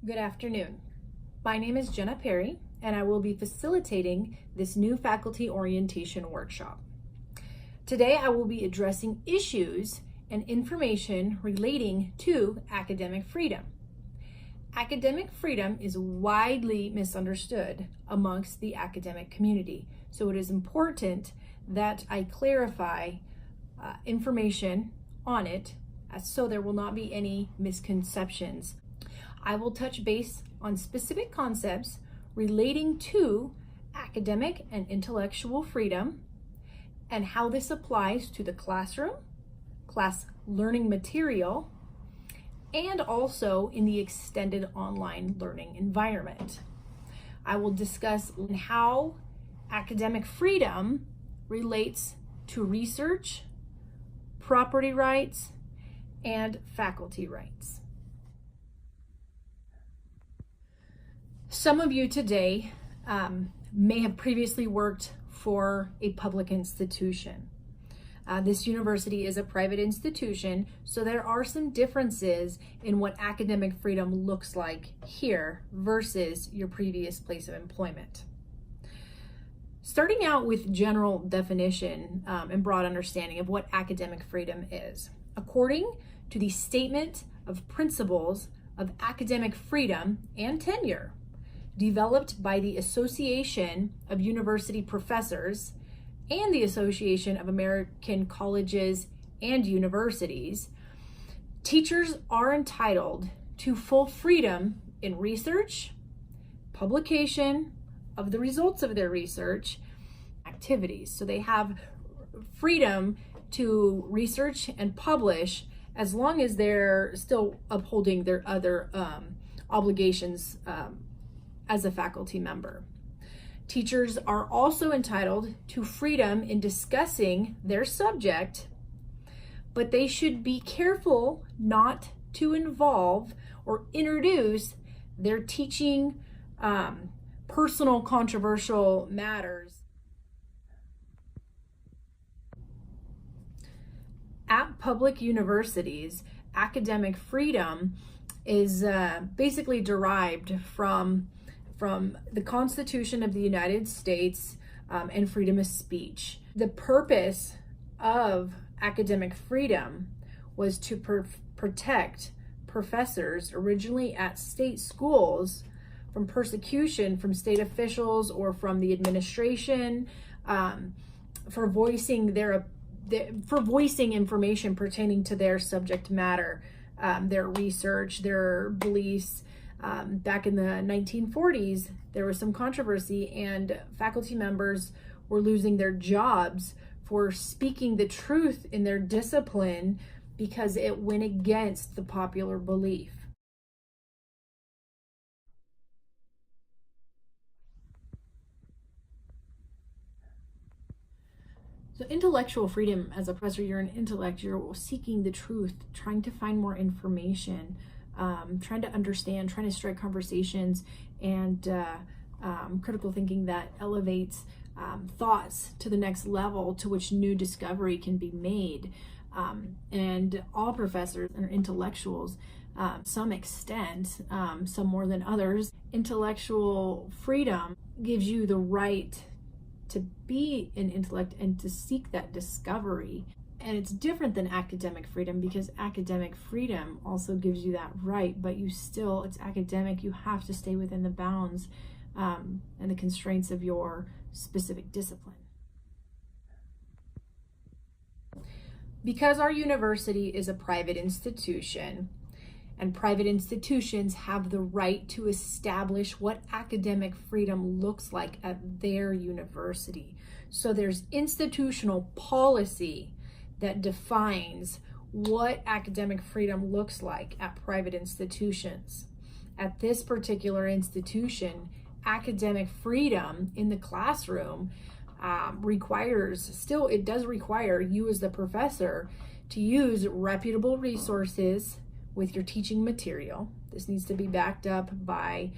Good afternoon. My name is Jenna Perry, and I will be facilitating this new faculty orientation workshop. Today, I will be addressing issues and information relating to academic freedom. Academic freedom is widely misunderstood amongst the academic community, so it is important that I clarify information on it so there will not be any misconceptions. I will touch base on specific concepts relating to academic and intellectual freedom and how this applies to the classroom, class learning material, and also in the extended online learning environment. I will discuss how academic freedom relates to research, property rights, and faculty rights. Some of you today may have previously worked for a public institution. This university is a private institution, so there are some differences in what academic freedom looks like here versus your previous place of employment. Starting out with general definition and broad understanding of what academic freedom is. According to the Statement of Principles of Academic Freedom and Tenure, developed by the Association of University Professors and the Association of American Colleges and Universities, teachers are entitled to full freedom in research, publication of the results of their research activities. So they have freedom to research and publish as long as they're still upholding their other obligations as a faculty member. Teachers are also entitled to freedom in discussing their subject, but they should be careful not to involve or introduce their teaching personal controversial matters. At public universities, academic freedom is basically derived from the Constitution of the United States and freedom of speech. The purpose of academic freedom was to protect professors originally at state schools from persecution from state officials or from the administration for voicing information pertaining to their subject matter, their research, their beliefs. Back in the 1940s, there was some controversy and faculty members were losing their jobs for speaking the truth in their discipline because it went against the popular belief. So intellectual freedom, as a professor, you're an intellect, you're seeking the truth, trying to find more information, trying to understand, trying to strike conversations, and critical thinking that elevates thoughts to the next level to which new discovery can be made. And all professors are intellectuals, some extent, some more than others. Intellectual freedom gives you the right to be an intellect and to seek that discovery. And it's different than academic freedom because academic freedom also gives you that right, but it's academic, you have to stay within the bounds and the constraints of your specific discipline. Because our university is a private institution, and private institutions have the right to establish what academic freedom looks like at their university. So there's institutional policy that defines what academic freedom looks like at private institutions. At this particular institution, academic freedom in the classroom it does require you as the professor to use reputable resources with your teaching material. This needs to be backed up by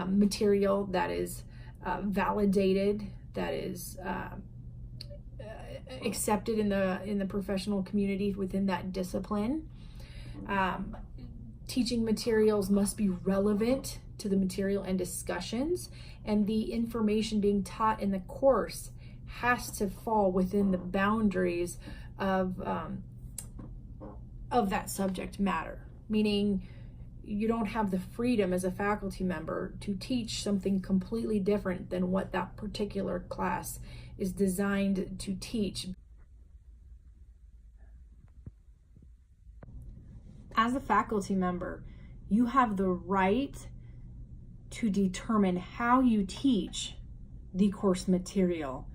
material that is validated, that is accepted in the professional community within that discipline. Teaching materials must be relevant to the material and discussions, and the information being taught in the course has to fall within the boundaries of that subject matter, meaning you don't have the freedom as a faculty member to teach something completely different than what that particular class is designed to teach. As a faculty member, you have the right to determine how you teach the course material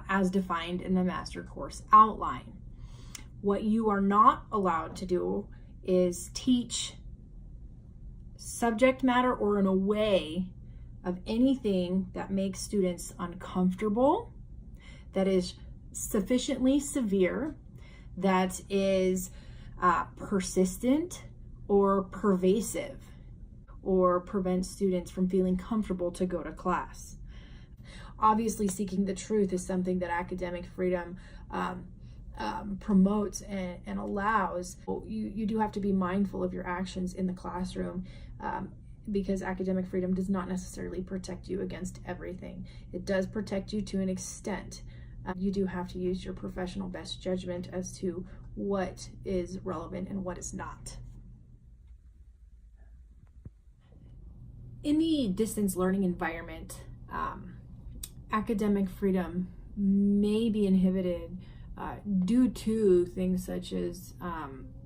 as defined in the master course outline. What you are not allowed to do is teach subject matter or in a way of anything that makes students uncomfortable, that is sufficiently severe, that is persistent or pervasive, or prevents students from feeling comfortable to go to class. Obviously, seeking the truth is something that academic freedom promotes and allows. You do have to be mindful of your actions in the classroom, because academic freedom does not necessarily protect you against everything. It does protect you to an extent. You do have to use your professional best judgment as to what is relevant and what is not. In the distance learning environment, academic freedom may be inhibited due to things such as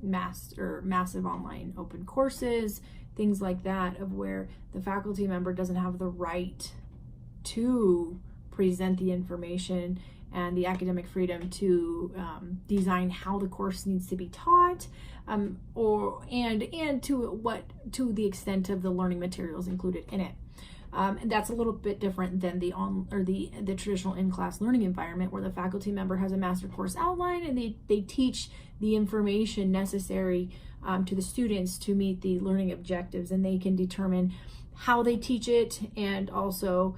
massive online open courses, things like that, of where the faculty member doesn't have the right to present the information and the academic freedom to design how the course needs to be taught, and to the extent of the learning materials included in it. And that's a little bit different than the traditional in-class learning environment, where the faculty member has a master course outline and they teach the information necessary to the students to meet the learning objectives, and they can determine how they teach it and also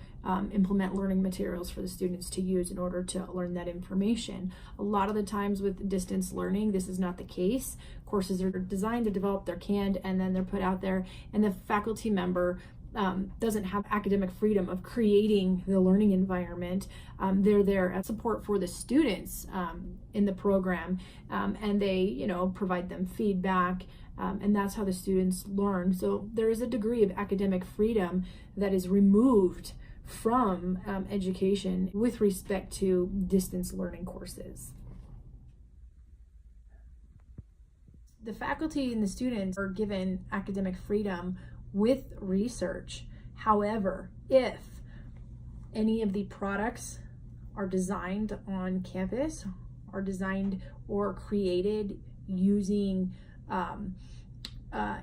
implement learning materials for the students to use in order to learn that information. A lot of the times with distance learning, this is not the case. Courses are designed to develop, they're canned, and then they're put out there, and the faculty member doesn't have academic freedom of creating the learning environment. They're there as support for the students in the program, and they provide them feedback, and that's how the students learn. So there is a degree of academic freedom that is removed from education with respect to distance learning courses. The faculty and the students are given academic freedom with research. However, if any of the products are designed on campus, are designed or created using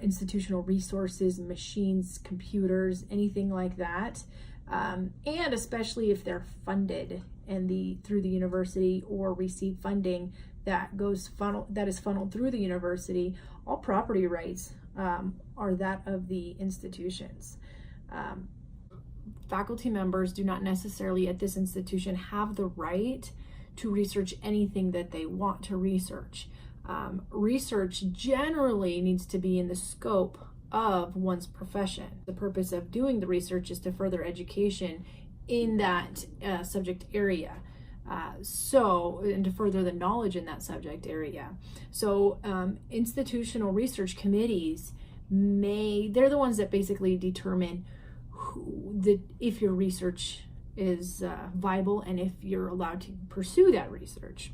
institutional resources, machines, computers, anything like that, and especially if they're funded through the university or receive funding that is funneled through the university, all property rights are that of the institutions. Faculty members do not necessarily at this institution have the right to research anything that they want to research. Research generally needs to be in the scope of one's profession. The purpose of doing the research is to further education in that subject area. And to further the knowledge in that subject area. So institutional research committees they're the ones that basically determine if your research is viable and if you're allowed to pursue that research.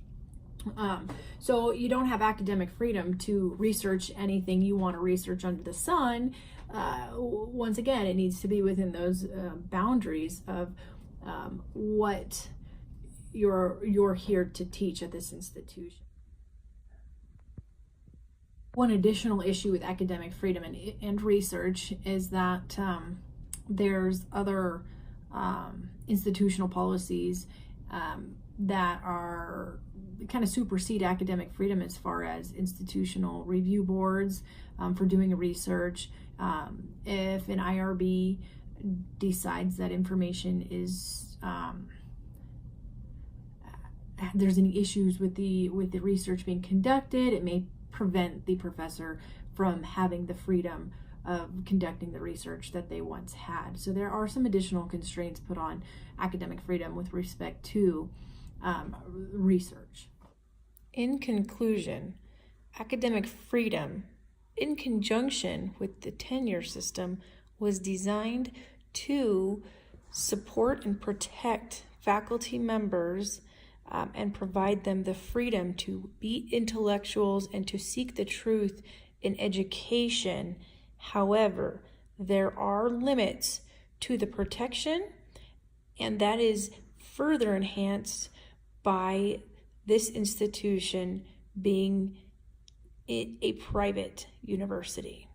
So you don't have academic freedom to research anything you want to research under the sun. Once again, it needs to be within those boundaries of what you're here to teach at this institution. One additional issue with academic freedom and research is that there's other institutional policies that are kind of supersede academic freedom, as far as institutional review boards for doing research. If an IRB decides that information is there's any issues with the research being conducted, it may prevent the professor from having the freedom of conducting the research that they once had. So there are some additional constraints put on academic freedom with respect to research. In conclusion, academic freedom, in conjunction with the tenure system, was designed to support and protect faculty members and provide them the freedom to be intellectuals and to seek the truth in education. However, there are limits to the protection, and that is further enhanced by this institution being a private university.